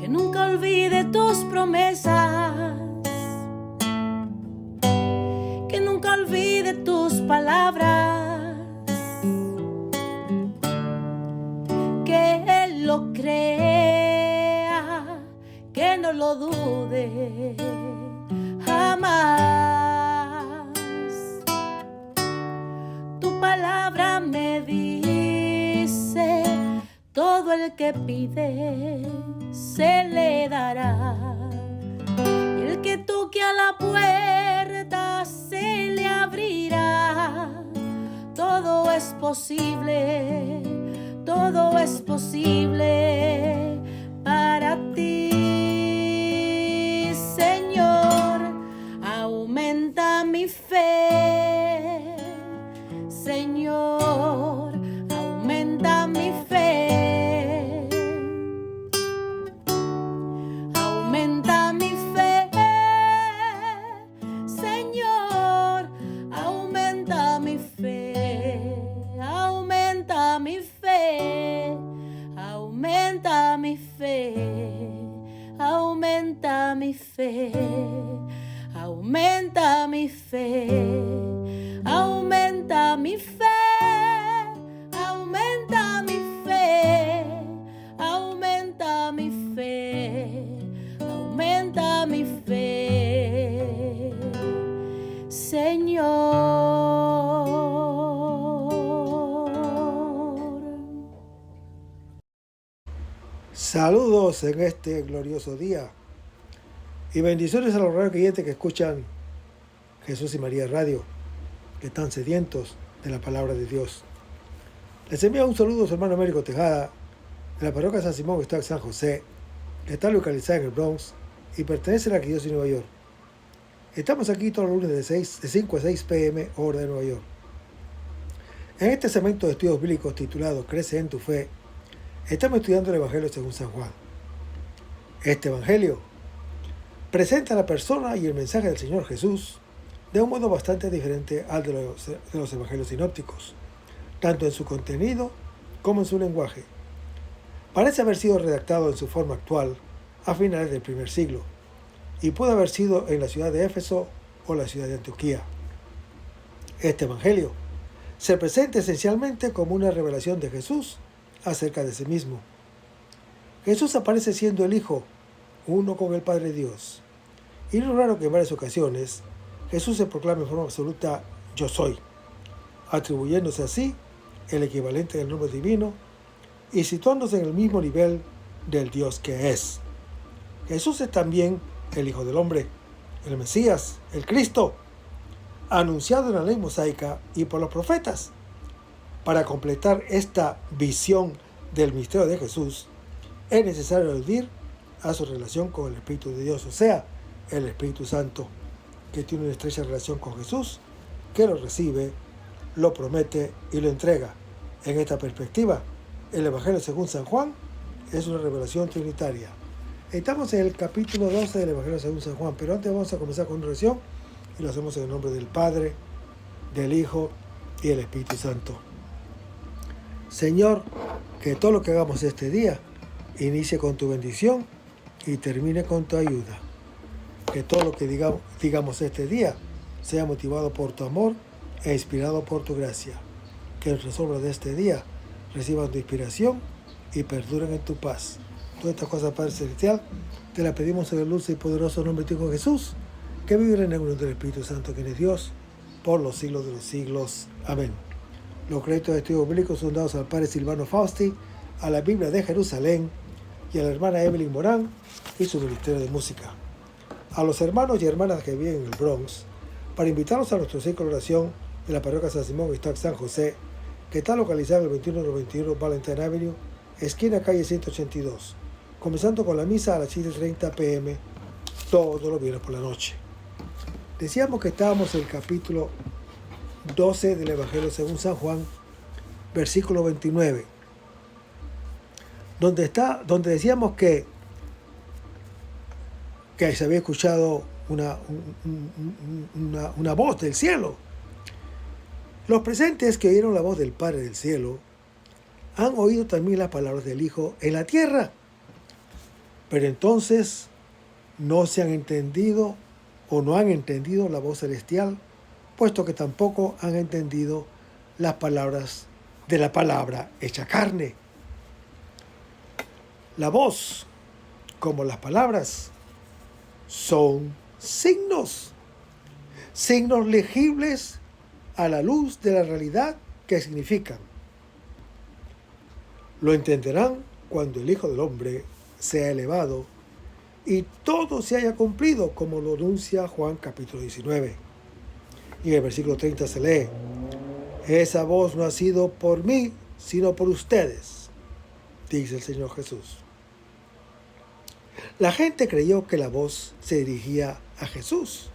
que nunca olvide tus promesas, que nunca olvide tus palabras, que Él lo crea, que no lo dude jamás. Tu palabra me dice: todo el que pide se le dará, y el que toque a la puerta se le abrirá. Todo es posible para ti, Señor. Aumenta mi fe, Señor, aumenta mi fe, aumenta mi fe, Señor, aumenta mi fe, aumenta mi fe, aumenta mi fe, aumenta mi fe, aumenta mi fe, aumenta mi fe, aumenta mi fe, aumenta mi fe, aumenta mi fe, Señor. Saludos en este glorioso día y bendiciones a los radios creyentes que escuchan Jesús y María Radio, que están sedientos de la palabra de Dios. Les envío un saludo a su hermano Américo Tejada, de la parroquia San Simón, que está en San José, que está localizada en el Bronx y pertenece a la Arquidiócesis de Nueva York. Estamos aquí todos los lunes de 5 a 6 p.m. hora de Nueva York. En este segmento de estudios bíblicos titulado Crece en tu fe, estamos estudiando el Evangelio según San Juan. Este Evangelio presenta la persona y el mensaje del Señor Jesús de un modo bastante diferente al de los Evangelios sinópticos, tanto en su contenido como en su lenguaje. Parece haber sido redactado en su forma actual a finales del primer siglo, y puede haber sido en la ciudad de Éfeso o la ciudad de Antioquía. Este Evangelio se presenta esencialmente como una revelación de Jesús acerca de sí mismo. Jesús aparece siendo el Hijo, uno con el Padre Dios. Y no es raro que en varias ocasiones Jesús se proclame en forma absoluta: yo soy, atribuyéndose así el equivalente del nombre divino y situándose en el mismo nivel del Dios que es. Jesús es también el Hijo del Hombre, el Mesías, el Cristo, anunciado en la ley mosaica y por los profetas. Para completar esta visión del misterio de Jesús, es necesario aludir a su relación con el Espíritu de Dios, o sea, el Espíritu Santo, que tiene una estrecha relación con Jesús, que lo recibe, lo promete y lo entrega. En esta perspectiva, el Evangelio según San Juan es una revelación trinitaria. Estamos en el capítulo 12 del Evangelio según San Juan, pero antes vamos a comenzar con una oración y lo hacemos en el nombre del Padre, del Hijo y del Espíritu Santo. Señor, que todo lo que hagamos este día inicie con tu bendición y termine con tu ayuda. Que todo lo que digamos este día sea motivado por tu amor e inspirado por tu gracia. Que nuestras obras de este día reciban tu inspiración y perduren en tu paz. Todas estas cosas, Padre Celestial, te las pedimos en el dulce y poderoso nombre de tu Hijo Jesús, que vive en el nombre del Espíritu Santo, quien es Dios, por los siglos de los siglos. Amén. Los créditos de estudios bíblicos son dados al Padre Silvano Fausti, a la Biblia de Jerusalén y a la hermana Evelyn Morán y su ministerio de música. A los hermanos y hermanas que viven en el Bronx, para invitarlos a nuestro círculo de oración de la parroquia San Simón y San José, que está localizado en el 2191 Valentine Avenue, esquina calle 182, comenzando con la misa a las 7:30 p.m. todos los viernes por la noche. Decíamos que estábamos en el capítulo 12 del Evangelio según San Juan, versículo 29, donde decíamos que se había escuchado una voz del cielo. Los presentes que oyeron la voz del Padre del cielo han oído también las palabras del Hijo en la tierra. Pero entonces no se han entendido o no han entendido la voz celestial, puesto que tampoco han entendido las palabras de la palabra hecha carne. La voz, como las palabras, son signos legibles a la luz de la realidad que significan. Lo entenderán cuando el Hijo del Hombre sea elevado y todo se haya cumplido, como lo anuncia Juan capítulo 19. Y en el versículo 30 se lee: esa voz no ha sido por mí, sino por ustedes, dice el Señor Jesús. La gente creyó que la voz se dirigía a Jesús.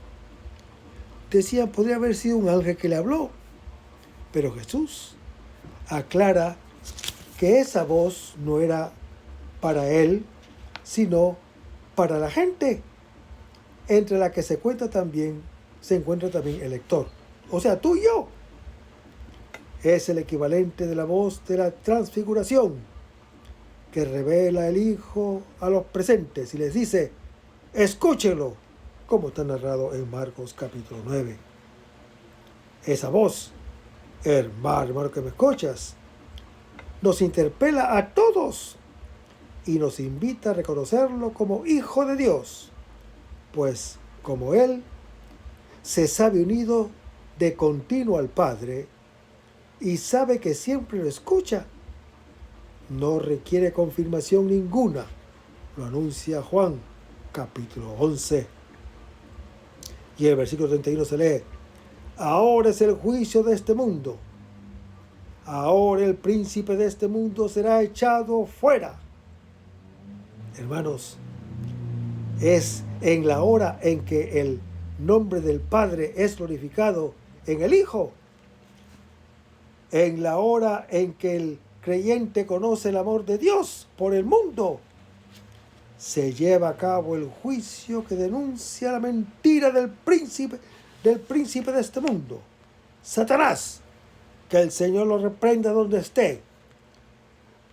Decían, podría haber sido un ángel que le habló. Pero Jesús aclara que esa voz no era para él, sino para la gente, entre la que se encuentra también el lector, o sea, tú y yo. Es el equivalente de la voz de la transfiguración, que revela el Hijo a los presentes y les dice: escúchenlo, como está narrado en Marcos capítulo 9. Esa voz, hermano que me escuchas, nos interpela a todos y nos invita a reconocerlo como Hijo de Dios, pues como Él se sabe unido de continuo al Padre y sabe que siempre lo escucha, no requiere confirmación ninguna. Lo anuncia Juan capítulo 11. Y el versículo 31 se lee: ahora es el juicio de este mundo. Ahora el príncipe de este mundo será echado fuera. Hermanos, es en la hora en que el nombre del Padre es glorificado en el Hijo, en la hora en que el creyente conoce el amor de Dios por el mundo, se lleva a cabo el juicio que denuncia la mentira del príncipe de este mundo, Satanás. Que el Señor lo reprenda donde esté.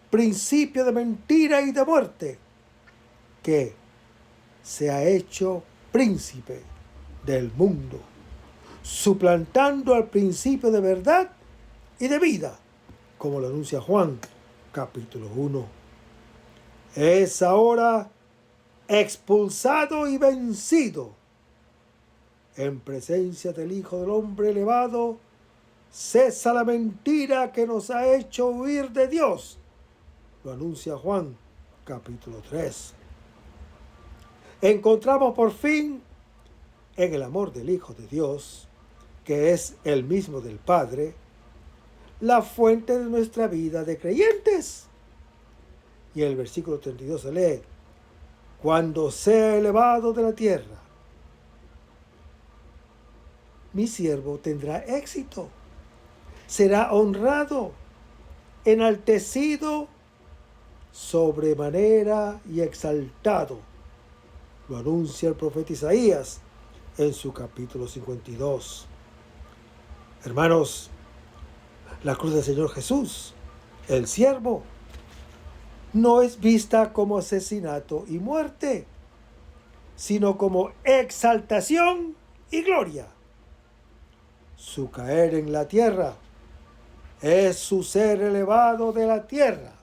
Principio de mentira y de muerte, que se ha hecho príncipe del mundo, suplantando al principio de verdad y de vida, como lo anuncia Juan capítulo 1. Es ahora expulsado y vencido en presencia del Hijo del Hombre elevado. Cesa la mentira que nos ha hecho huir de Dios. Lo anuncia Juan capítulo 3. Encontramos por fin en el amor del Hijo de Dios, que es el mismo del Padre, la fuente de nuestra vida de creyentes. Y el versículo 32 se lee: cuando sea elevado de la tierra, mi siervo tendrá éxito. Será honrado, enaltecido sobremanera y exaltado. Lo anuncia el profeta Isaías en su capítulo 52. Hermanos, la cruz del Señor Jesús, el siervo, no es vista como asesinato y muerte, sino como exaltación y gloria. Su caer en la tierra es su ser elevado de la tierra.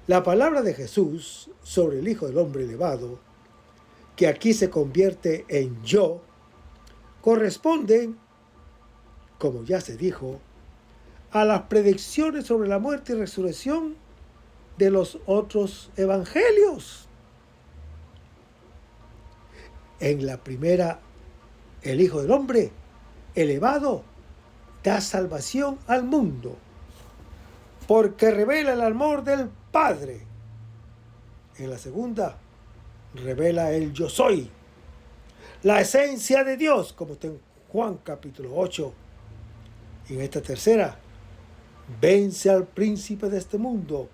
La palabra de Jesús sobre el Hijo del Hombre elevado, que aquí se convierte en yo, corresponde, como ya se dijo, a las predicciones sobre la muerte y resurrección de los otros evangelios. En la primera, el Hijo del Hombre elevado da salvación al mundo, porque revela el amor del Padre. En la segunda, revela el yo soy, la esencia de Dios, como está en Juan capítulo 8. Y en esta tercera, vence al príncipe de este mundo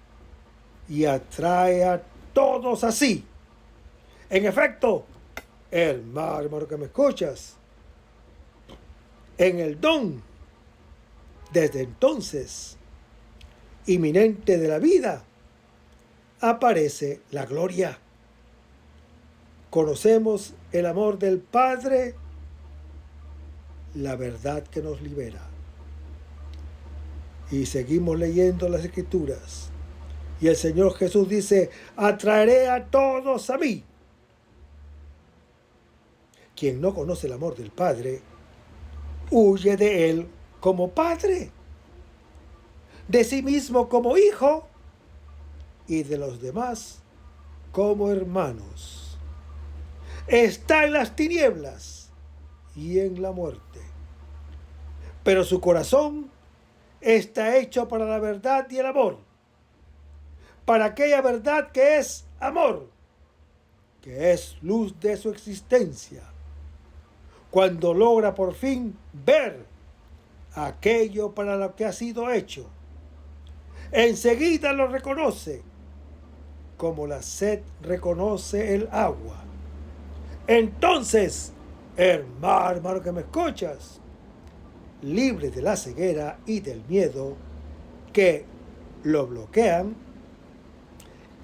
y atrae a todos así. En efecto, hermano que me escuchas, en el don, desde entonces, inminente de la vida, aparece la gloria. Conocemos el amor del Padre, la verdad que nos libera. Y seguimos leyendo las Escrituras. Y el Señor Jesús dice: atraeré a todos a mí. Quien no conoce el amor del Padre, huye de él como padre, de sí mismo como hijo y de los demás como hermanos. Está en las tinieblas y en la muerte, pero su corazón está hecho para la verdad y el amor, para aquella verdad que es amor, que es luz de su existencia. Cuando logra por fin ver aquello para lo que ha sido hecho, enseguida lo reconoce, como la sed reconoce el agua. Entonces, hermano que me escuchas, libre de la ceguera y del miedo que lo bloquean,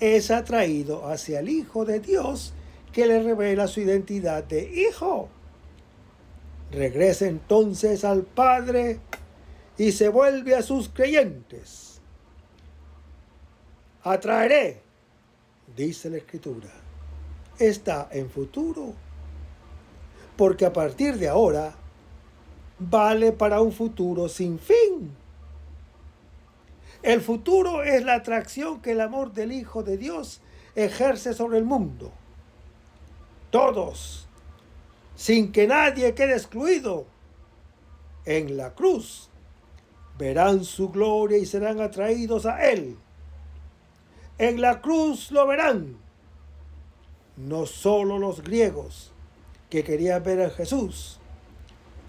es atraído hacia el Hijo de Dios, que le revela su identidad de hijo. Regresa entonces al Padre y se vuelve a sus creyentes. Atraeré, dice la Escritura, está en futuro, porque a partir de ahora vale para un futuro sin fin. El futuro es la atracción que el amor del Hijo de Dios ejerce sobre el mundo. Todos, sin que nadie quede excluido, en la cruz verán su gloria y serán atraídos a Él. En la cruz lo verán, no solo los griegos que querían ver a Jesús,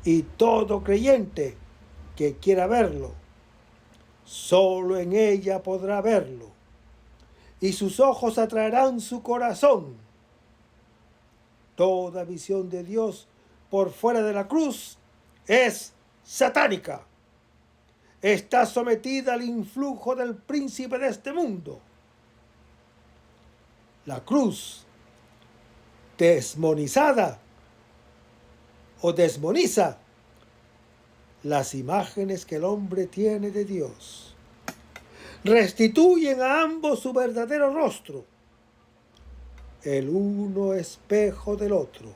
y todo creyente que quiera verlo, solo en ella podrá verlo, y sus ojos atraerán su corazón. Toda visión de Dios por fuera de la cruz es satánica. Está sometida al influjo del príncipe de este mundo. La cruz desmonizada o desmoniza las imágenes que el hombre tiene de Dios. Restituyen a ambos su verdadero rostro, el uno espejo del otro.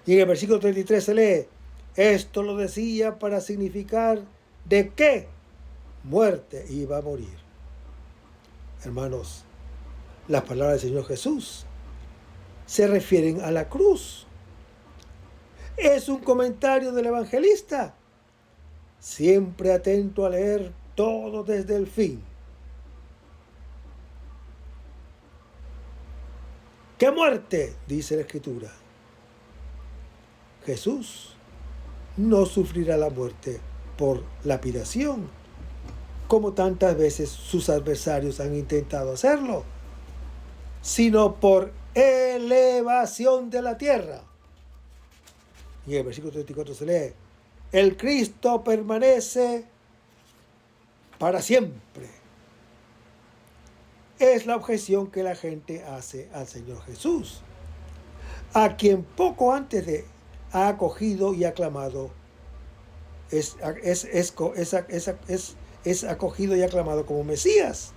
Y en el versículo 33 se lee: esto lo decía para significar de qué muerte iba a morir. Hermanos, las palabras del Señor Jesús se refieren a la cruz. Es un comentario del evangelista, siempre atento a leer todo desde el fin. ¿Qué muerte?, dice la Escritura. Jesús no sufrirá la muerte por lapidación, como tantas veces sus adversarios han intentado hacerlo, sino por elevación de la tierra. Y en el versículo 34 se lee: el Cristo permanece para siempre. Es la objeción que la gente hace al Señor Jesús, a quien poco antes de ha acogido y aclamado, es acogido y aclamado como Mesías.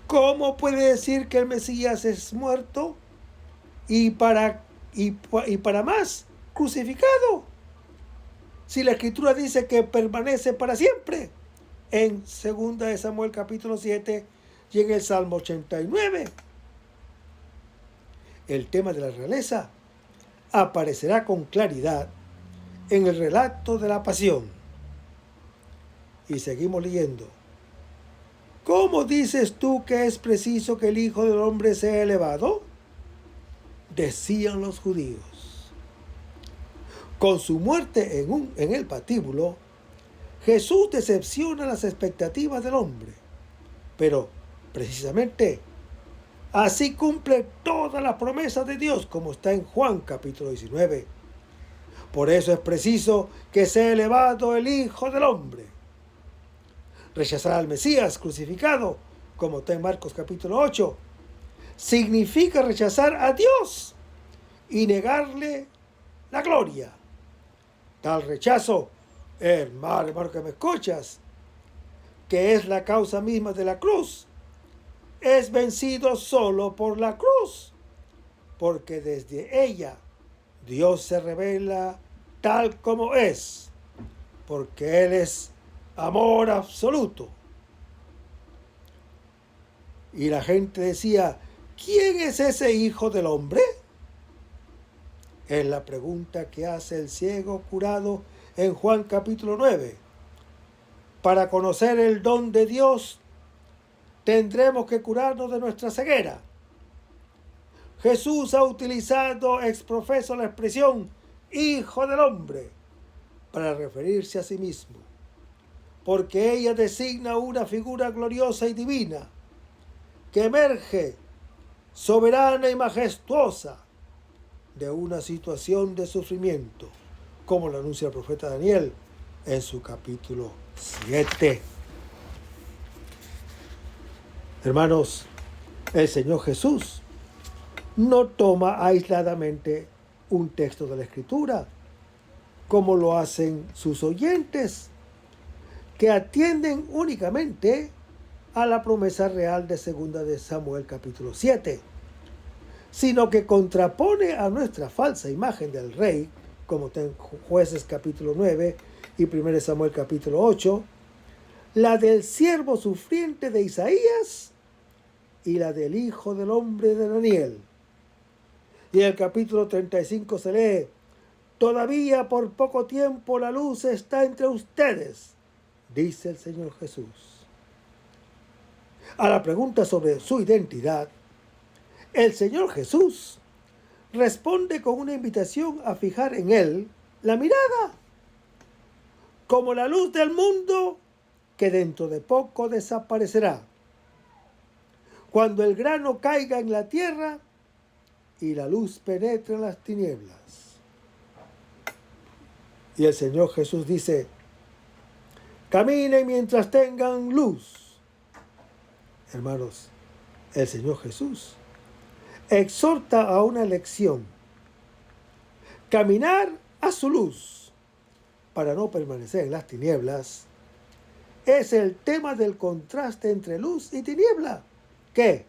¿Cómo puede decir que el Mesías es muerto y para más crucificado, si la Escritura dice que permanece para siempre en 2 Samuel capítulo 7 y en el Salmo 89? El tema de la realeza aparecerá con claridad en el relato de la pasión. Y seguimos leyendo: ¿cómo dices tú que es preciso que el Hijo del Hombre sea elevado?, decían los judíos. Con su muerte en el patíbulo, Jesús decepciona las expectativas del hombre, pero precisamente así cumple todas las promesas de Dios, como está en Juan capítulo 19. Por eso es preciso que sea elevado el Hijo del Hombre. Rechazar al Mesías crucificado, como está en Marcos capítulo 8, significa rechazar a Dios y negarle la gloria. Tal rechazo, hermano que me escuchas, que es la causa misma de la cruz, es vencido solo por la cruz, porque desde ella Dios se revela tal como es, porque Él es amor absoluto. Y la gente decía, ¿quién es ese hijo del hombre? Es la pregunta que hace el ciego curado en Juan capítulo 9. Para conocer el don de Dios, tendremos que curarnos de nuestra ceguera. Jesús ha utilizado ex profeso la expresión hijo del hombre para referirse a sí mismo, porque ella designa una figura gloriosa y divina que emerge soberana y majestuosa de una situación de sufrimiento, como lo anuncia el profeta Daniel en su capítulo 7. Hermanos, el Señor Jesús no toma aisladamente un texto de la Escritura, como lo hacen sus oyentes, que atienden únicamente a la promesa real de 2 de Samuel capítulo 7, sino que contrapone a nuestra falsa imagen del rey, como está en Jueces capítulo 9 y 1 Samuel capítulo 8, la del siervo sufriente de Isaías y la del hijo del hombre de Daniel. Y en el capítulo 35 se lee, todavía por poco tiempo la luz está entre ustedes, dice el Señor Jesús. A la pregunta sobre su identidad, el Señor Jesús responde con una invitación a fijar en Él la mirada, como la luz del mundo que dentro de poco desaparecerá. Cuando el grano caiga en la tierra y la luz penetre en las tinieblas. Y el Señor Jesús dice, caminen mientras tengan luz. Hermanos, el Señor Jesús exhorta a una elección, caminar a su luz para no permanecer en las tinieblas. Es el tema del contraste entre luz y tiniebla, que,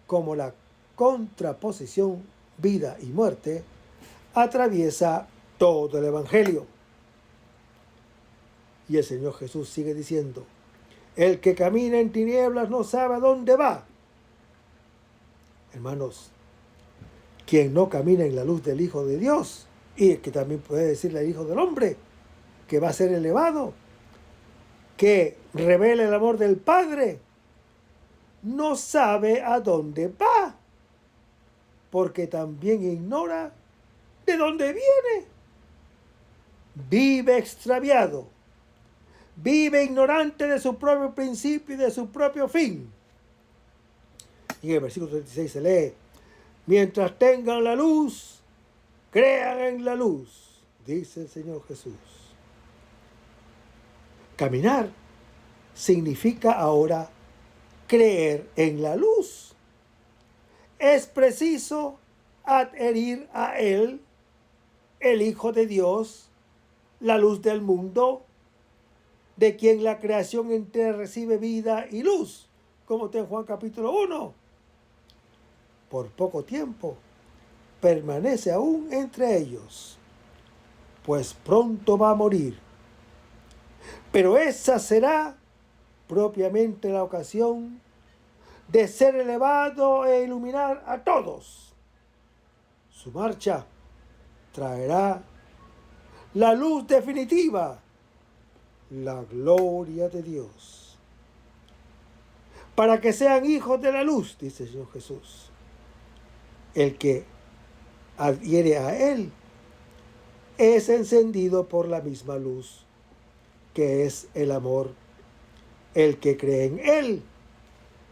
como la contraposición vida y muerte, atraviesa todo el Evangelio. Y el Señor Jesús sigue diciendo, el que camina en tinieblas no sabe a dónde va. Hermanos, quien no camina en la luz del Hijo de Dios, y que también puede decirle al Hijo del Hombre, que va a ser elevado, que revela el amor del Padre, no sabe a dónde va, porque también ignora de dónde viene. Vive extraviado, vive ignorante de su propio principio y de su propio fin. Y en el versículo 36 se lee, mientras tengan la luz, crean en la luz, dice el Señor Jesús. Caminar significa ahora creer en la luz. Es preciso adherir a Él, el Hijo de Dios, la luz del mundo, de quien la creación entera recibe vida y luz, como está en Juan capítulo 1. Por poco tiempo permanece aún entre ellos, pues pronto va a morir. Pero esa será propiamente la ocasión de ser elevado e iluminar a todos. Su marcha traerá la luz definitiva, la gloria de Dios. Para que sean hijos de la luz, dice el Señor Jesús. El que adhiere a Él es encendido por la misma luz, que es el amor. El que cree en Él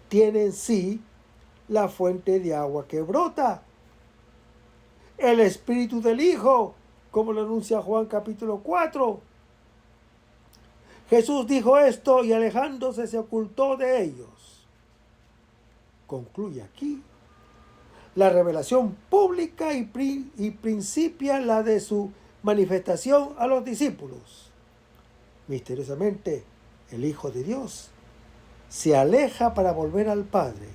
tiene en sí la fuente de agua que brota. El Espíritu del Hijo, como lo anuncia Juan capítulo 4. Jesús dijo esto y alejándose se ocultó de ellos. Concluye aquí la revelación pública y principia la de su manifestación a los discípulos. Misteriosamente, el Hijo de Dios se aleja para volver al Padre,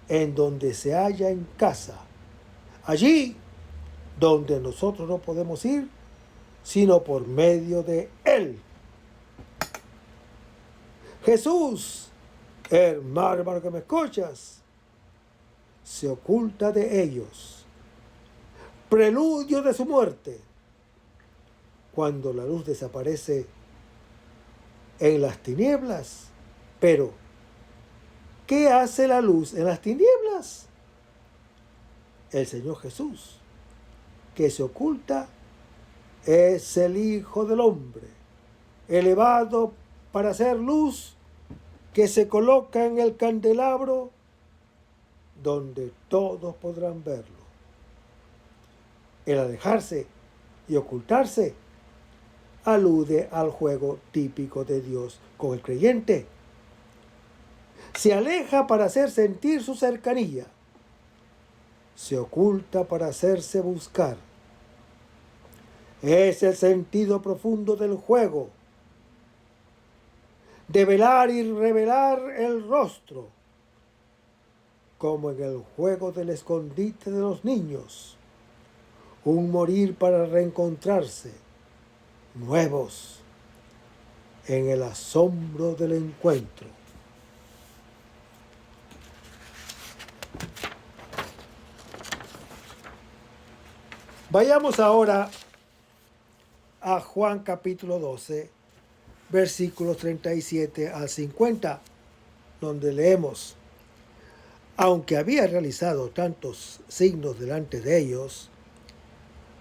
en donde se halla en casa, allí donde nosotros no podemos ir, sino por medio de Él. Jesús, hermano que me escuchas, se oculta de ellos. Preludio de su muerte. Cuando la luz desaparece en las tinieblas. Pero, ¿qué hace la luz en las tinieblas? El Señor Jesús, que se oculta, es el Hijo del Hombre, elevado para ser luz, que se coloca en el candelabro donde todos podrán verlo. El alejarse y ocultarse alude al juego típico de Dios con el creyente. Se aleja para hacer sentir su cercanía. Se oculta para hacerse buscar. Es el sentido profundo del juego, de velar y revelar el rostro, como en el juego del escondite de los niños, un morir para reencontrarse, nuevos, en el asombro del encuentro. Vayamos ahora a Juan capítulo 12, versículos 37 al 50, donde leemos: aunque había realizado tantos signos delante de ellos,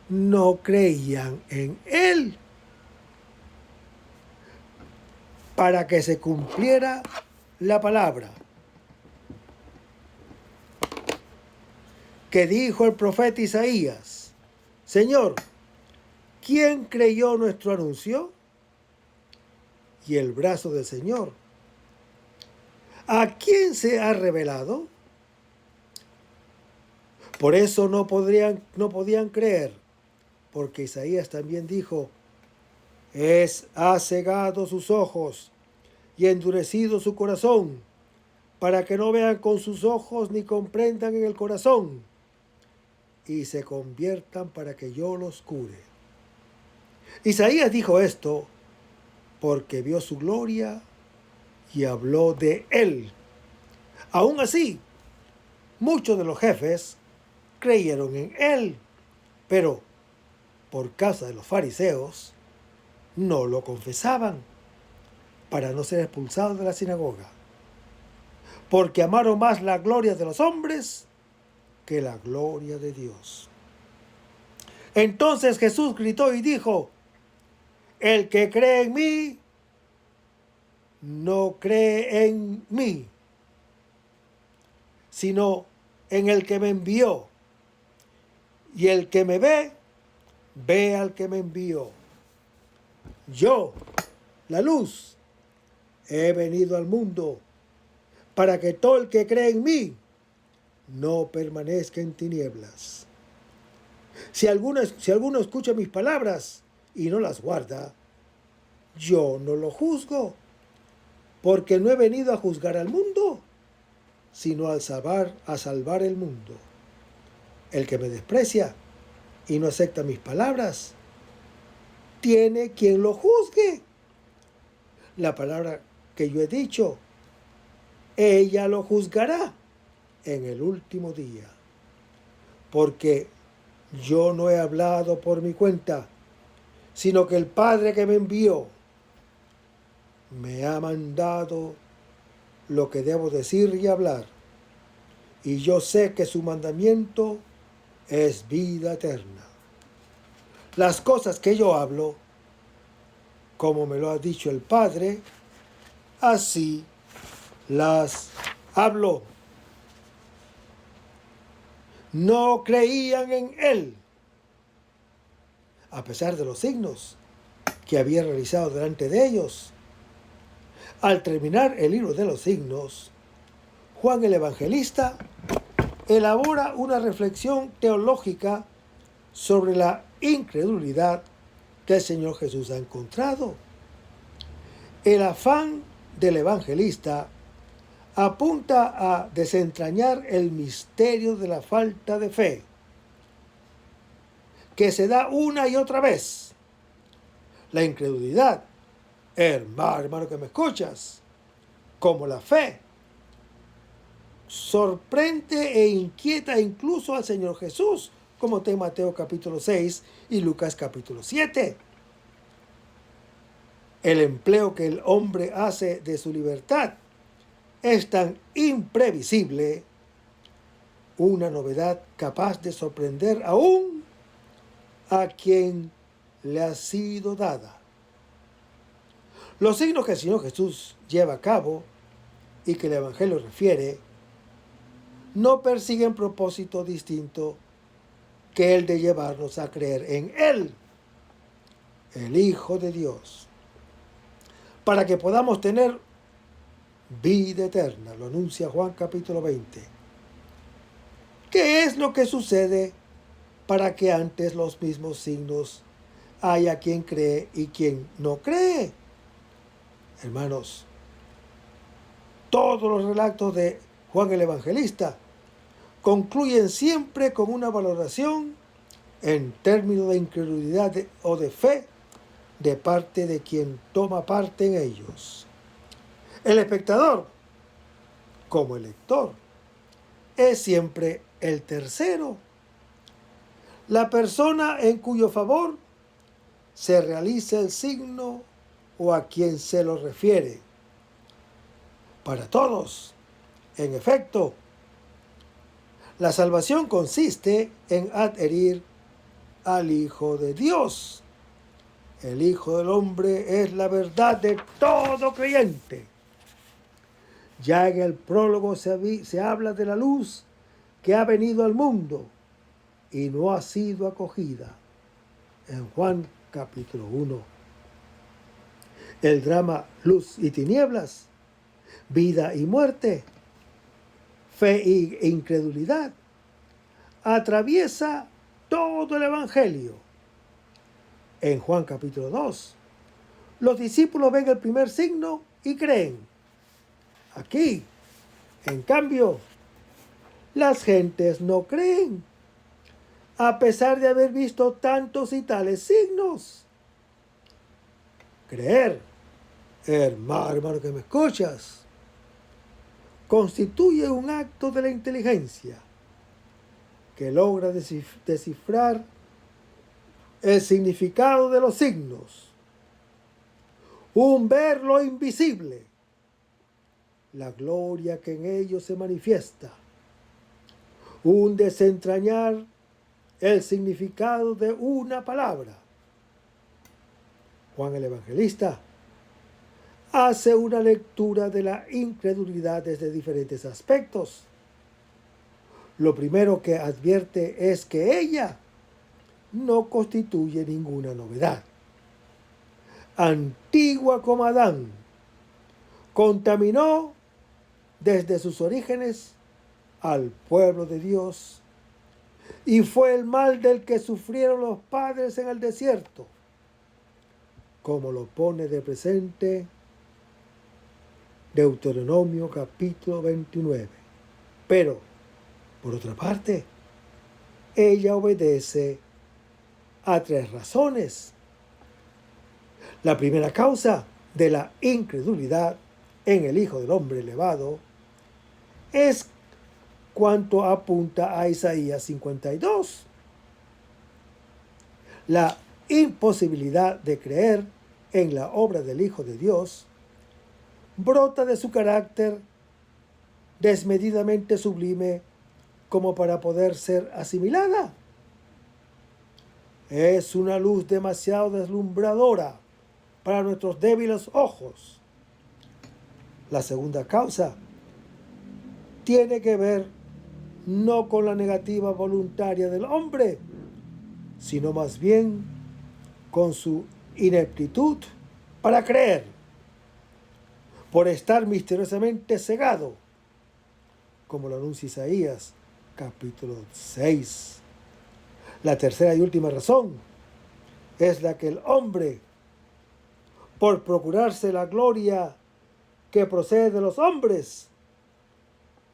no creían en él, para que se cumpliera la palabra que dijo el profeta Isaías: Señor, ¿quién creyó nuestro anuncio? Y el brazo del Señor, ¿a quién se ha revelado? Por eso no podían creer, porque Isaías también dijo: ha cegado sus ojos y endurecido su corazón, para que no vean con sus ojos ni comprendan en el corazón, y se conviertan para que yo los cure. Isaías dijo esto porque vio su gloria y habló de él. Aún así, muchos de los jefes creyeron en él, pero por causa de los fariseos no lo confesaban para no ser expulsados de la sinagoga, porque amaron más la gloria de los hombres que la gloria de Dios. Entonces Jesús gritó y dijo: el que cree en mí, no cree en mí, sino en el que me envió. Y el que me ve, ve al que me envió. Yo, la luz, he venido al mundo para que todo el que cree en mí no permanezca en tinieblas. Si alguno escucha mis palabras y no las guarda, yo no lo juzgo, porque no he venido a juzgar al mundo, sino a salvar el mundo. El que me desprecia y no acepta mis palabras, tiene quien lo juzgue. La palabra que yo he dicho, ella lo juzgará en el último día. Porque yo no he hablado por mi cuenta, sino que el Padre que me envió me ha mandado lo que debo decir y hablar. Y yo sé que su mandamiento es vida eterna. Las cosas que yo hablo, como me lo ha dicho el Padre, así las hablo. No creían en él, a pesar de los signos que había realizado delante de ellos. Al terminar el libro de los signos, Juan el Evangelista elabora una reflexión teológica sobre la incredulidad que el Señor Jesús ha encontrado. El afán del evangelista apunta a desentrañar el misterio de la falta de fe, que se da una y otra vez. La incredulidad, hermano que me escuchas, como la fe, sorprende e inquieta incluso al Señor Jesús, como está en Mateo capítulo 6 y Lucas capítulo 7. El empleo que el hombre hace de su libertad es tan imprevisible, una novedad capaz de sorprender aún a quien le ha sido dada. Los signos que el Señor Jesús lleva a cabo y que el Evangelio refiere no persiguen propósito distinto que el de llevarnos a creer en Él, el Hijo de Dios, para que podamos tener vida eterna. Lo anuncia Juan capítulo 20. ¿Qué es lo que sucede para que antes los mismos signos haya quien cree y quien no cree? Hermanos, todos los relatos de Juan el Evangelista concluyen siempre con una valoración en términos de incredulidad o de fe de parte de quien toma parte en ellos. El espectador, como el lector, es siempre el tercero, la persona en cuyo favor se realiza el signo o a quien se lo refiere. Para todos, en efecto, la salvación consiste en adherir al Hijo de Dios. El Hijo del Hombre es la verdad de todo creyente. Ya en el prólogo se habla de la luz que ha venido al mundo y no ha sido acogida. En Juan capítulo 1. El drama Luz y Tinieblas, vida y muerte, fe e incredulidad, atraviesa todo el Evangelio. En Juan capítulo 2, los discípulos ven el primer signo y creen. Aquí, en cambio, las gentes no creen, a pesar de haber visto tantos y tales signos. Creer, hermano que me escuchas, constituye un acto de la inteligencia que logra descifrar el significado de los signos, un ver lo invisible, la gloria que en ellos se manifiesta, un desentrañar el significado de una palabra. Juan el Evangelista hace una lectura de la incredulidad desde diferentes aspectos. Lo primero que advierte es que ella no constituye ninguna novedad. Antigua como Adán, contaminó desde sus orígenes al pueblo de Dios y fue el mal del que sufrieron los padres en el desierto, como lo pone de presente Deuteronomio capítulo 29. Pero, por otra parte, ella obedece a 3 razones. La primera causa de la incredulidad en el Hijo del Hombre elevado es cuanto apunta a Isaías 52. La imposibilidad de creer en la obra del Hijo de Dios brota de su carácter desmedidamente sublime como para poder ser asimilada. Es una luz demasiado deslumbradora para nuestros débiles ojos. La segunda causa tiene que ver no con la negativa voluntaria del hombre, sino más bien con su ineptitud para creer. por estar misteriosamente cegado, como lo anuncia Isaías, capítulo 6. La tercera y última razón es la que el hombre, por procurarse la gloria que procede de los hombres,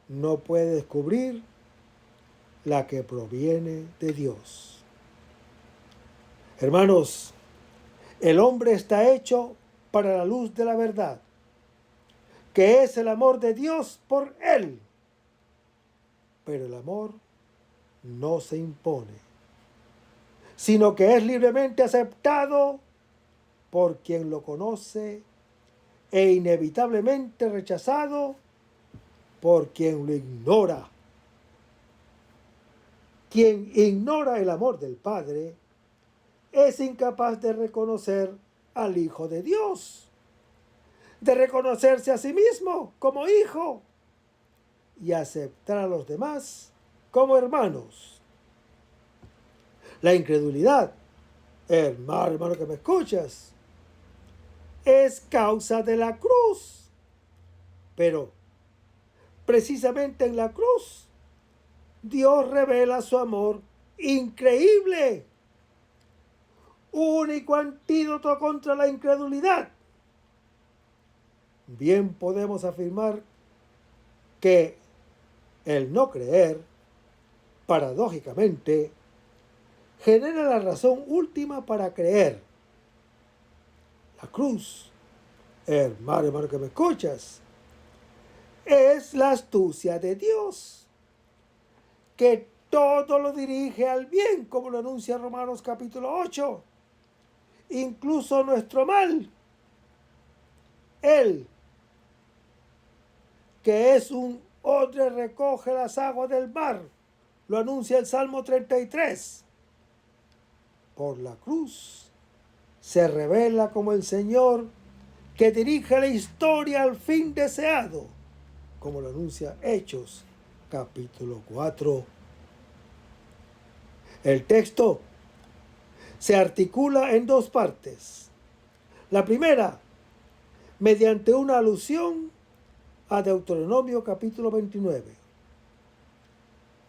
no puede descubrir la que proviene de Dios. Hermanos, el hombre está hecho para la luz de la verdad, que es el amor de Dios por él. Pero el amor no se impone, sino que es libremente aceptado por quien lo conoce e inevitablemente rechazado por quien lo ignora. Quien ignora el amor del Padre es incapaz de reconocer al Hijo de Dios, de reconocerse a sí mismo como hijo y aceptar a los demás como hermanos. La incredulidad, hermano que me escuchas, es causa de la cruz. Pero precisamente en la cruz, Dios revela su amor increíble, único antídoto contra la incredulidad. Bien podemos afirmar que el no creer, paradójicamente, genera la razón última para creer. La cruz, hermano que me escuchas, es la astucia de Dios, que todo lo dirige al bien, como lo anuncia Romanos capítulo 8, incluso nuestro mal. Él, que es un odre, recoge las aguas del mar, lo anuncia el Salmo 33. Por la cruz se revela como el Señor que dirige la historia al fin deseado, como lo anuncia Hechos capítulo 4. El texto se articula en dos partes. La primera, mediante una alusión a Deuteronomio capítulo 29.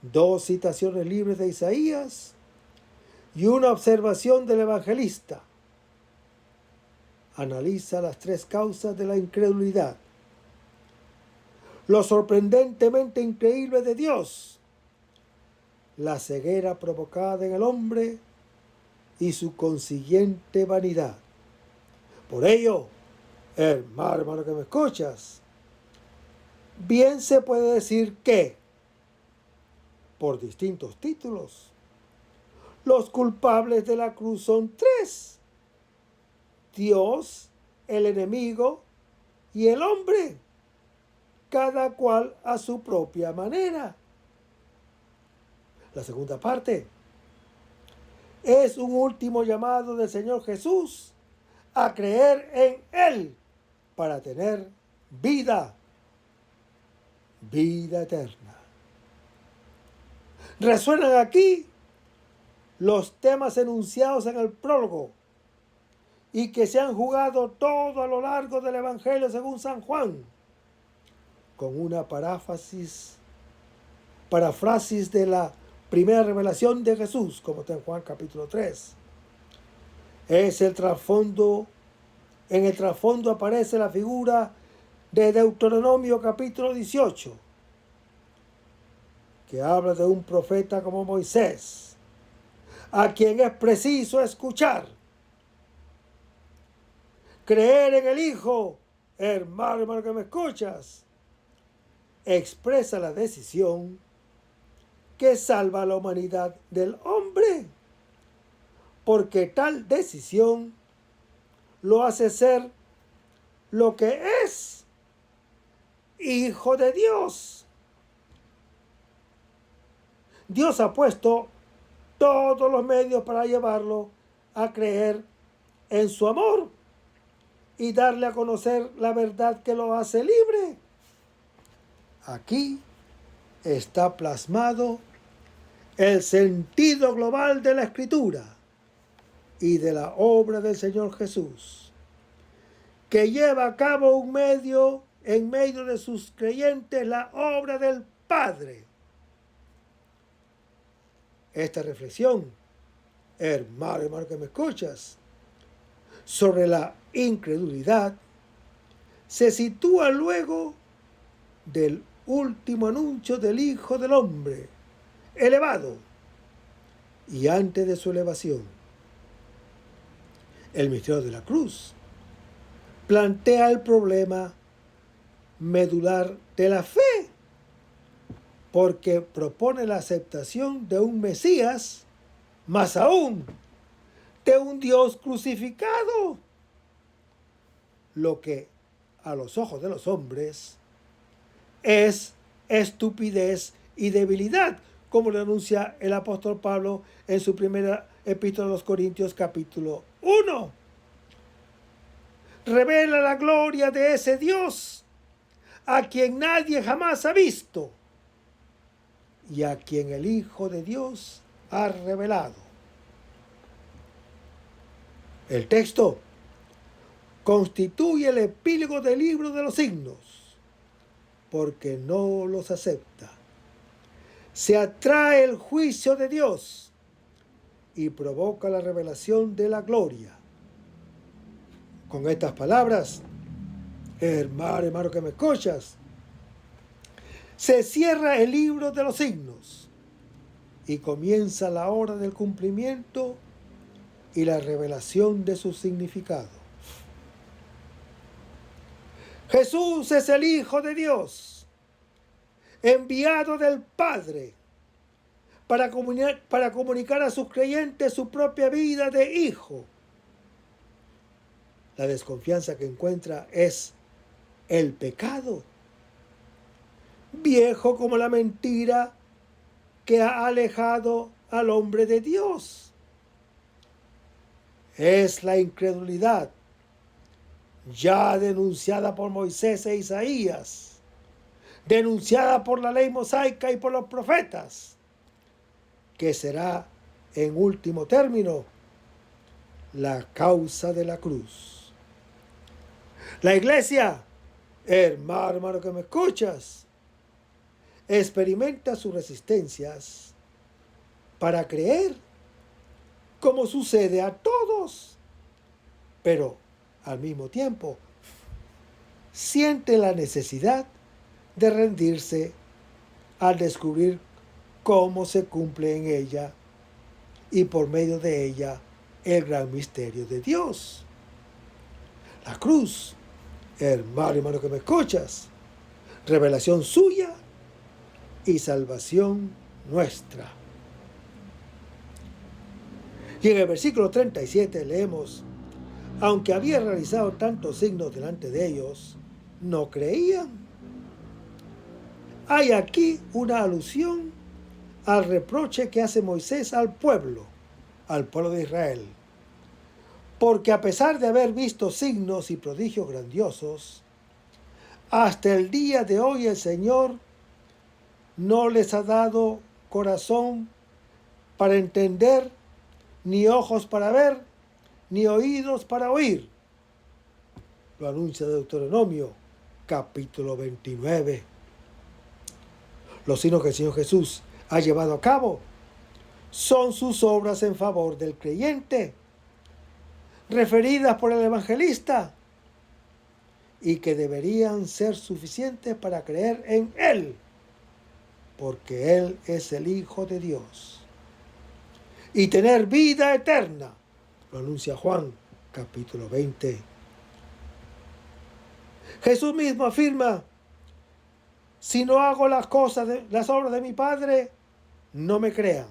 Dos citaciones libres de Isaías y una observación del evangelista. Analiza las tres causas de la incredulidad. Lo sorprendentemente increíble de Dios, la ceguera provocada en el hombre y su consiguiente vanidad. Por ello, hermano que me escuchas, bien se puede decir que, por distintos títulos, los culpables de la cruz son tres: Dios, el enemigo y el hombre, cada cual a su propia manera. La segunda parte es un último llamado del Señor Jesús a creer en Él para tener vida eterna. Resuenan aquí los temas enunciados en el prólogo y que se han jugado todo a lo largo del Evangelio según San Juan, con una paráfrasis de la primera revelación de Jesús, como está en Juan capítulo 3. Es el trasfondo, en el trasfondo aparece la figura de Deuteronomio capítulo 18, que habla de un profeta como Moisés, a quien es preciso escuchar. Creer en el Hijo, hermano que me escuchas, expresa la decisión que salva a la humanidad del hombre, porque tal decisión lo hace ser lo que es, Hijo de Dios. Dios ha puesto todos los medios para llevarlo a creer en su amor y darle a conocer la verdad que lo hace libre. Aquí está plasmado el sentido global de la Escritura y de la obra del Señor Jesús, que lleva a cabo en medio de sus creyentes la obra del Padre. Esta reflexión, hermano que me escuchas, sobre la incredulidad, se sitúa luego del último anuncio del Hijo del Hombre, elevado, y antes de su elevación. El misterio de la cruz plantea el problema medular de la fe, porque propone la aceptación de un Mesías, más aún, de un Dios crucificado, lo que a los ojos de los hombres es estupidez y debilidad, como lo anuncia el apóstol Pablo en su primera epístola a los Corintios, capítulo 1. Revela la gloria de ese Dios a quien nadie jamás ha visto y a quien el Hijo de Dios ha revelado. El texto constituye el epílogo del libro de los signos, porque no los acepta. Se atrae el juicio de Dios y provoca la revelación de la gloria. Con estas palabras, hermano que me escuchas, se cierra el libro de los signos y comienza la hora del cumplimiento y la revelación de su significado. Jesús es el Hijo de Dios, enviado del Padre para comunicar a sus creyentes su propia vida de hijo. La desconfianza que encuentra es el pecado, viejo como la mentira que ha alejado al hombre de Dios. Es la incredulidad, ya denunciada por Moisés e Isaías, denunciada por la ley mosaica y por los profetas, que será, en último término, la causa de la cruz. La iglesia, hermano que me escuchas, experimenta sus resistencias para creer, como sucede a todos, pero al mismo tiempo siente la necesidad de rendirse al descubrir cómo se cumple en ella y por medio de ella el gran misterio de Dios. La cruz, hermano que me escuchas, revelación suya y salvación nuestra. Y en el versículo 37 leemos: aunque había realizado tantos signos delante de ellos, no creían. Hay aquí una alusión al reproche que hace Moisés al pueblo de Israel. Porque a pesar de haber visto signos y prodigios grandiosos, hasta el día de hoy el Señor no les ha dado corazón para entender, ni ojos para ver, ni oídos para oír. Lo anuncia Deuteronomio, capítulo 29. Los signos que el Señor Jesús ha llevado a cabo son sus obras en favor del creyente, referidas por el evangelista, y que deberían ser suficientes para creer en Él, porque Él es el Hijo de Dios, y tener vida eterna. Lo anuncia Juan, capítulo 20. Jesús mismo afirma: si no hago las obras de mi Padre, no me crean.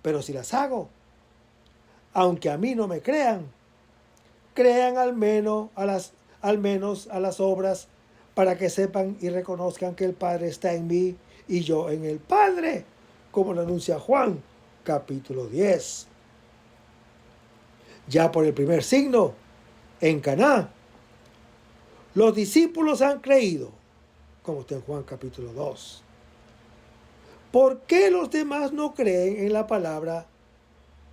Pero si las hago, aunque a mí no me crean, crean al menos a las obras, para que sepan y reconozcan que el Padre está en mí y yo en el Padre, como lo anuncia Juan, capítulo 10. Ya por el primer signo, en Caná, los discípulos han creído, como está en Juan capítulo 2. ¿Por qué los demás no creen en la palabra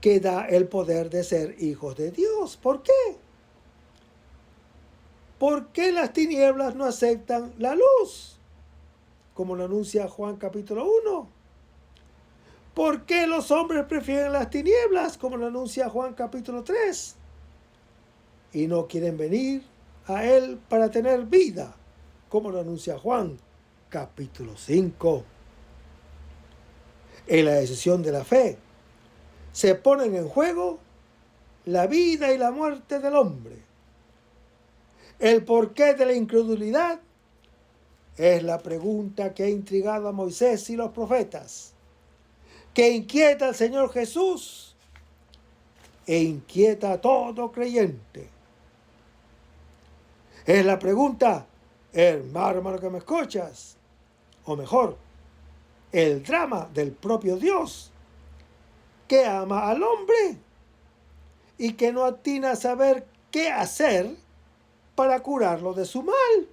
que da el poder de ser hijos de Dios? ¿Por qué? ¿Por qué las tinieblas no aceptan la luz? Como lo anuncia Juan capítulo 1. ¿Por qué los hombres prefieren las tinieblas? Como lo anuncia Juan capítulo 3. Y no quieren venir a Él para tener vida, como lo anuncia Juan capítulo 5. En la decisión de la fe se ponen en juego la vida y la muerte del hombre. El porqué de la incredulidad es la pregunta que ha intrigado a Moisés y los profetas, que inquieta al Señor Jesús e inquieta a todo creyente. Es la pregunta, hermano que me escuchas, o mejor, el drama del propio Dios, que ama al hombre y que no atina a saber qué hacer para curarlo de su mal.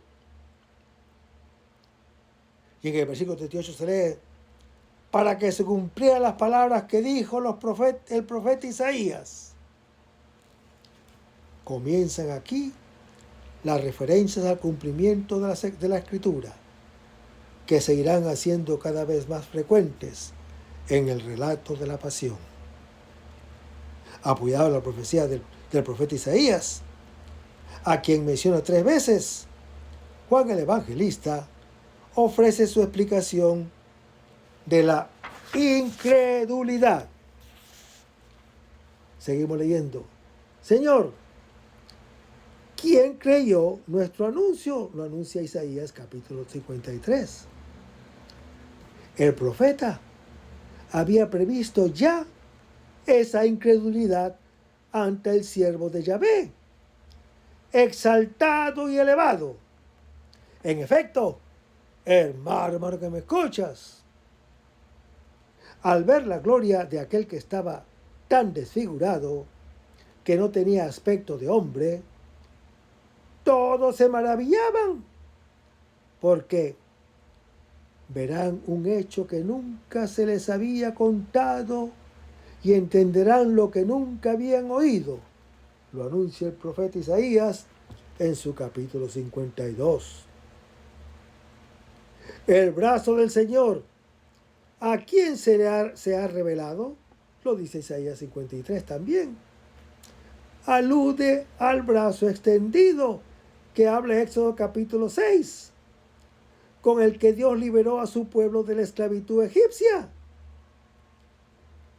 Y en el versículo 38 se lee, para que se cumplieran las palabras que dijo el profeta Isaías. Comienzan aquí las referencias al cumplimiento de la Escritura, que se irán haciendo cada vez más frecuentes en el relato de la pasión. Apoyado en la profecía del profeta Isaías, a quien menciona 3 veces, Juan el Evangelista ofrece su explicación de la incredulidad. Seguimos leyendo. Señor, ¿quién creyó nuestro anuncio? Lo anuncia Isaías capítulo 53. El profeta había previsto ya esa incredulidad ante el siervo de Yahvé, exaltado y elevado. En efecto, hermano que me escuchas, al ver la gloria de aquel que estaba tan desfigurado, que no tenía aspecto de hombre, todos se maravillaban, porque verán un hecho que nunca se les había contado y entenderán lo que nunca habían oído. Lo anuncia el profeta Isaías en su capítulo 52. El brazo del Señor, ¿a quién se ha revelado? Lo dice Isaías 53 también. Alude al brazo extendido que habla Éxodo capítulo 6, con el que Dios liberó a su pueblo de la esclavitud egipcia.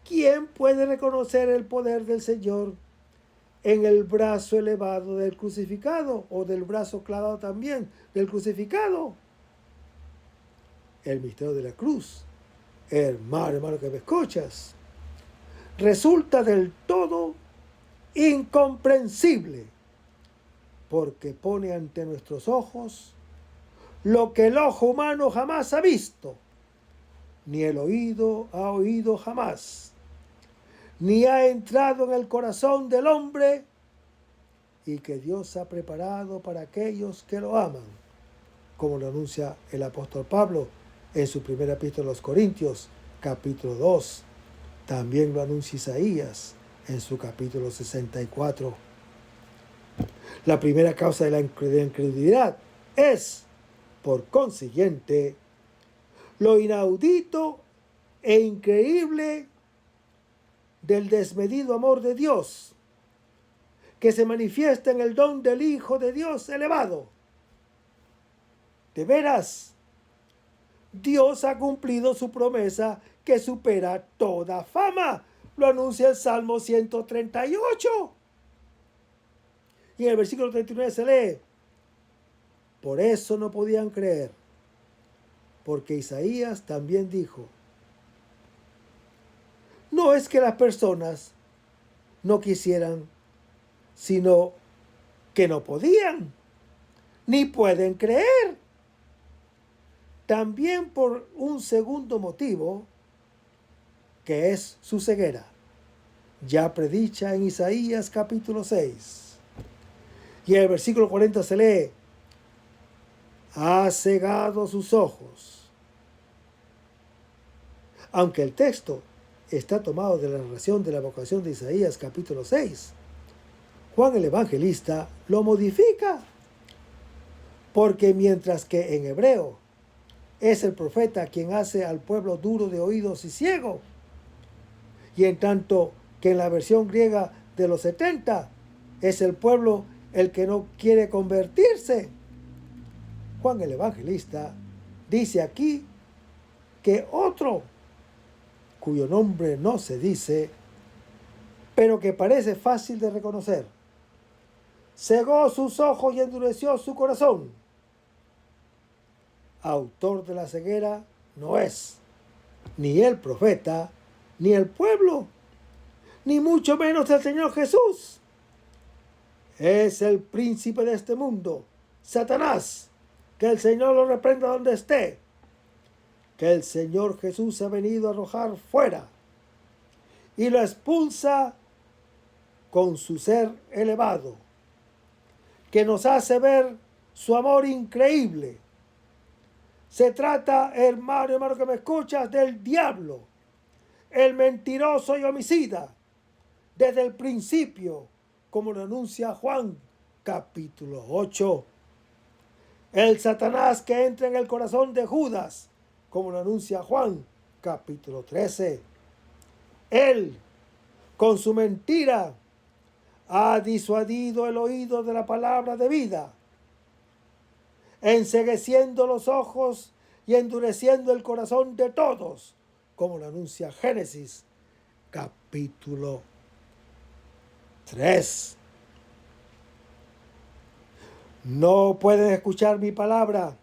¿Quién puede reconocer el poder del Señor en el brazo elevado del crucificado, o del brazo clavado también del crucificado? El misterio de la cruz, hermano que me escuchas, resulta del todo incomprensible, porque pone ante nuestros ojos lo que el ojo humano jamás ha visto, ni el oído ha oído jamás, ni ha entrado en el corazón del hombre, y que Dios ha preparado para aquellos que lo aman, como lo anuncia el apóstol Pablo en su primera epístola a los Corintios, capítulo 2. También lo anuncia Isaías en su capítulo 64. La primera causa de la incredulidad es, por consiguiente, lo inaudito e increíble del desmedido amor de Dios, que se manifiesta en el don del Hijo de Dios elevado. De veras, Dios ha cumplido su promesa que supera toda fama. Lo anuncia el Salmo 138. Y en el versículo 39 se lee, por eso no podían creer, porque Isaías también dijo, no es que las personas no quisieran, sino que no podían, ni pueden creer. También por un segundo motivo, que es su ceguera, ya predicha en Isaías capítulo 6. Y en el versículo 40 se lee, ha cegado sus ojos. Aunque el texto está tomado de la narración de la vocación de Isaías capítulo 6, Juan el Evangelista lo modifica Porque mientras que en hebreo es el profeta quien hace al pueblo duro de oídos y ciego, y en tanto que en la versión griega de los 70 es el pueblo el que no quiere convertirse, Juan el Evangelista dice aquí que otro, cuyo nombre no se dice, pero que parece fácil de reconocer, cegó sus ojos y endureció su corazón. Autor de la ceguera no es ni el profeta, ni el pueblo, ni mucho menos el Señor Jesús. Es el príncipe de este mundo, Satanás. Que el Señor lo reprenda donde esté. Que el Señor Jesús ha venido a arrojar fuera y lo expulsa con su ser elevado, que nos hace ver su amor increíble. Se trata, hermano que me escuchas, del diablo, el mentiroso y homicida, desde el principio, como lo anuncia Juan, capítulo 8. El Satanás que entra en el corazón de Judas, como lo anuncia Juan, capítulo 13. Él, con su mentira, ha disuadido el oído de la palabra de vida, encegueciendo los ojos y endureciendo el corazón de todos, como lo anuncia Génesis, capítulo 3. No pueden escuchar mi palabra.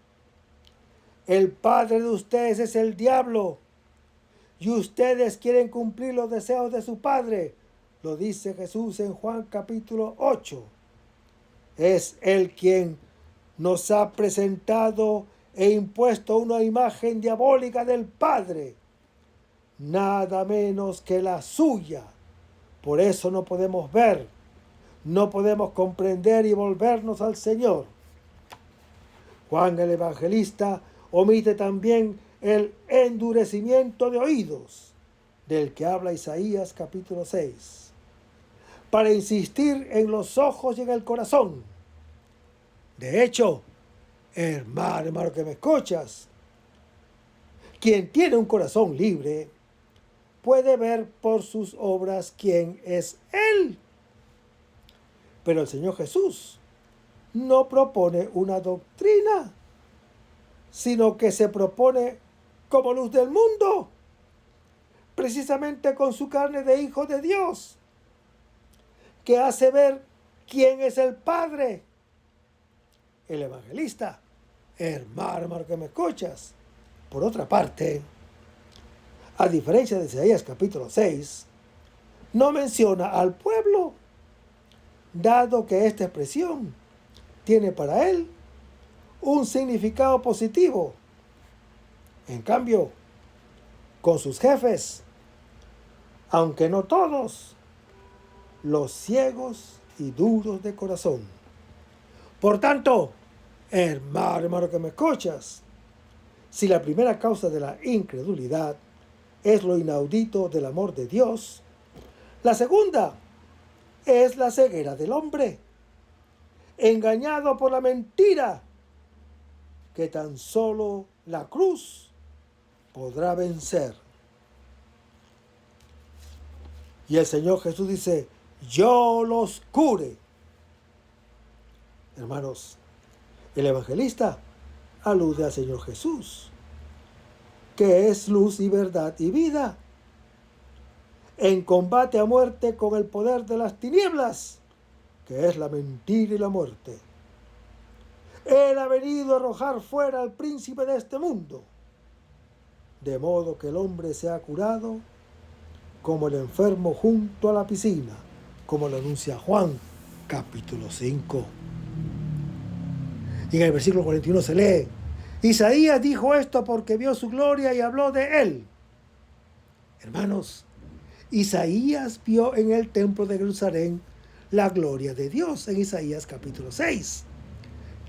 El padre de ustedes es el diablo, y ustedes quieren cumplir los deseos de su padre. Lo dice Jesús en Juan capítulo 8. Es él quien nos ha presentado e impuesto una imagen diabólica del Padre, nada menos que la suya. Por eso no podemos ver, no podemos comprender y volvernos al Señor. Juan el Evangelista omite también el endurecimiento de oídos, del que habla Isaías capítulo 6, para insistir en los ojos y en el corazón. De hecho, hermano que me escuchas, quien tiene un corazón libre puede ver por sus obras quién es Él. Pero el Señor Jesús no propone una doctrina, sino que se propone como luz del mundo, precisamente con su carne de Hijo de Dios, que hace ver quién es el Padre. El Evangelista, hermano que me escuchas, por otra parte, a diferencia de Isaías capítulo 6, no menciona al pueblo, dado que esta expresión tiene para él un significado positivo. En cambio, con sus jefes, aunque no todos, los ciegos y duros de corazón. Por tanto, hermano que me escuchas, si la primera causa de la incredulidad es lo inaudito del amor de Dios, la segunda es la ceguera del hombre, engañado por la mentira que tan solo la cruz podrá vencer. Y el Señor Jesús dice, yo los cure. Hermanos, el evangelista alude al Señor Jesús, que es luz y verdad y vida, en combate a muerte con el poder de las tinieblas, que es la mentira y la muerte. Él ha venido a arrojar fuera al príncipe de este mundo, de modo que el hombre sea curado como el enfermo junto a la piscina, como lo anuncia Juan, capítulo 5. Y en el versículo 41 se lee, Isaías dijo esto porque vio su gloria y habló de él. Hermanos, Isaías vio en el templo de Jerusalén la gloria de Dios en Isaías capítulo 6,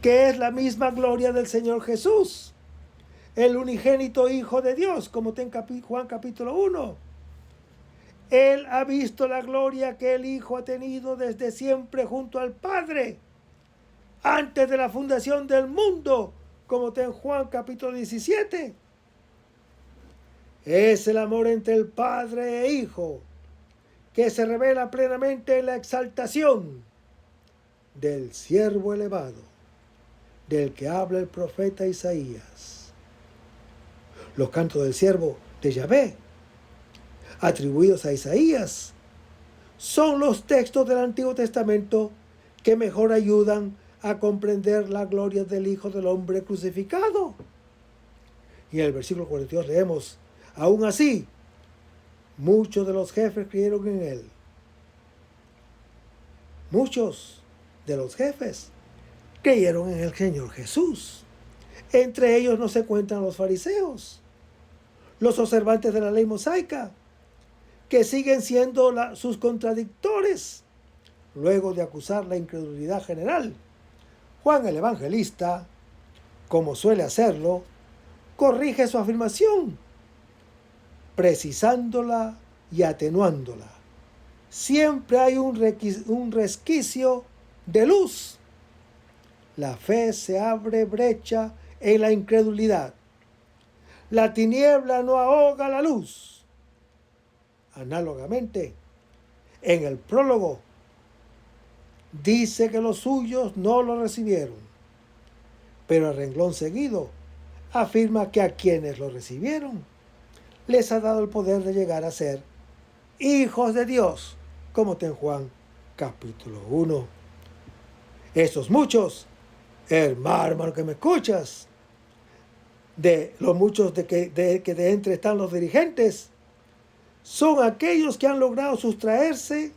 que es la misma gloria del Señor Jesús, el unigénito Hijo de Dios, como está en Juan capítulo 1. Él ha visto la gloria que el Hijo ha tenido desde siempre junto al Padre, antes de la fundación del mundo, como está en Juan capítulo 17. Es el amor entre el Padre e Hijo, que se revela plenamente en la exaltación del siervo elevado, del que habla el profeta Isaías. Los cantos del siervo de Yahvé, atribuidos a Isaías, son los textos del Antiguo Testamento que mejor ayudan a comprender la gloria del Hijo del Hombre crucificado. Y en el versículo 42 leemos: aún así, muchos de los jefes creyeron en él. Muchos de los jefes creyeron en el Señor Jesús. Entre ellos no se cuentan los fariseos, los observantes de la ley mosaica, que siguen siendo sus contradictores. Luego de acusar la incredulidad general, Juan el Evangelista, como suele hacerlo, corrige su afirmación, precisándola y atenuándola. Siempre hay un resquicio de luz. La fe se abre brecha en la incredulidad. La tiniebla no ahoga la luz. Análogamente, en el prólogo, dice que los suyos no lo recibieron, pero a renglón seguido afirma que a quienes lo recibieron les ha dado el poder de llegar a ser hijos de Dios, como está en Juan capítulo 1. Estos muchos, hermano que me escuchas, de los muchos que de entre están los dirigentes, son aquellos que han logrado sustraerse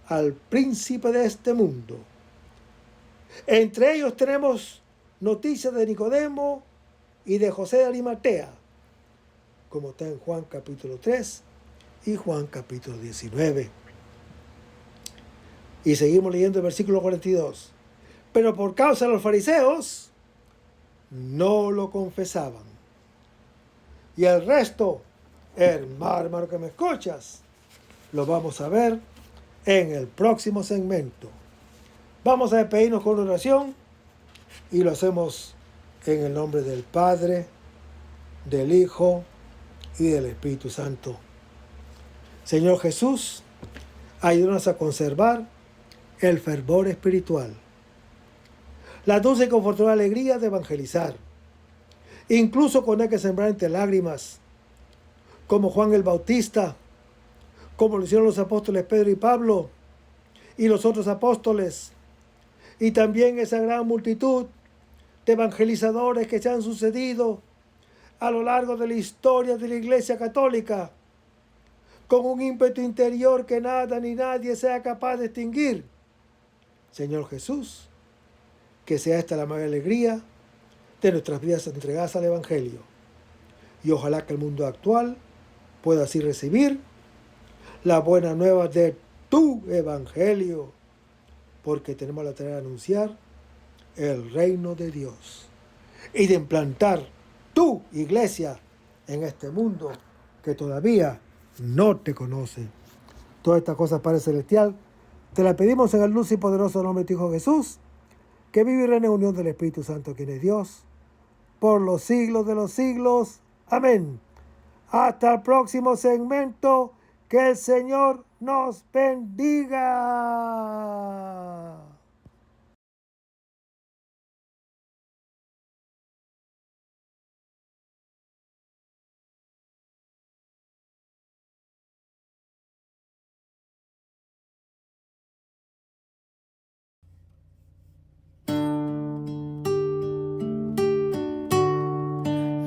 al príncipe de este mundo. Entre ellos tenemos noticias de Nicodemo y de José de Arimatea, como está en Juan capítulo 3 y Juan capítulo 19. Y seguimos leyendo el versículo 42. Pero por causa de los fariseos, no lo confesaban. Y el resto, hermano que me escuchas, lo vamos a ver en el próximo segmento. Vamos a despedirnos con oración y lo hacemos en el nombre del Padre, del Hijo y del Espíritu Santo. Señor Jesús, ayúdanos a conservar el fervor espiritual, la dulce y confortadora alegría de evangelizar, incluso cuando hay que sembrar entre lágrimas, como Juan el Bautista, como lo hicieron los apóstoles Pedro y Pablo y los otros apóstoles, y también esa gran multitud de evangelizadores que se han sucedido a lo largo de la historia de la Iglesia Católica, con un ímpetu interior que nada ni nadie sea capaz de extinguir. Señor Jesús, que sea esta la mayor alegría de nuestras vidas entregadas al Evangelio, y ojalá que el mundo actual pueda así recibir la buena nueva de tu Evangelio, porque tenemos la tarea de anunciar el reino de Dios y de implantar tu iglesia en este mundo que todavía no te conoce. Todas estas cosas, Padre Celestial, te las pedimos en el luz y poderoso nombre de tu Hijo Jesús, que vive y reina en unión del Espíritu Santo, quien es Dios, por los siglos de los siglos. Amén. Hasta el próximo segmento. Que el Señor nos bendiga.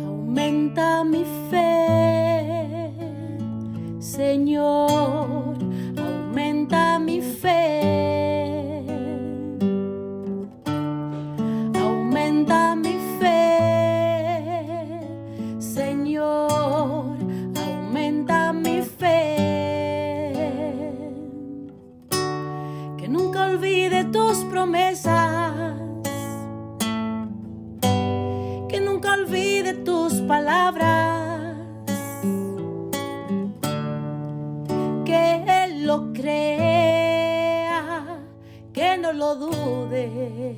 Aumenta mi fe, Señor, aumenta mi fe. Aumenta mi fe, Señor, aumenta mi fe. Que nunca olvide tus promesas, que nunca olvide tus palabras, que Él lo crea, que no no lo dude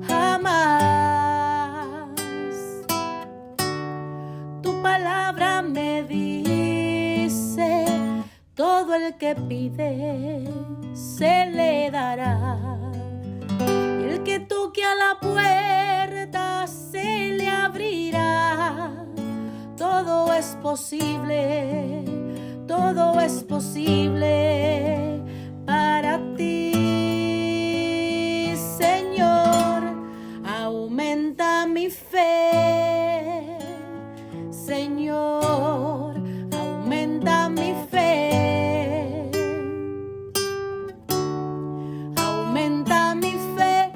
jamás. Tu palabra me dice, todo el que pide se le dará. Y el que toque a la puerta se le abrirá. Todo es posible, todo es posible para ti, Señor. Aumenta mi fe, Señor, aumenta mi fe. Aumenta mi fe,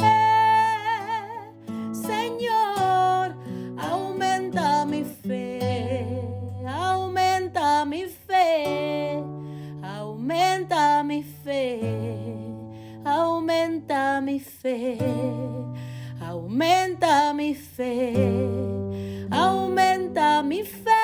Señor, aumenta mi fe. Aumenta mi fe, aumenta mi fe, aumenta mi fe, aumenta mi fe, aumenta mi fe.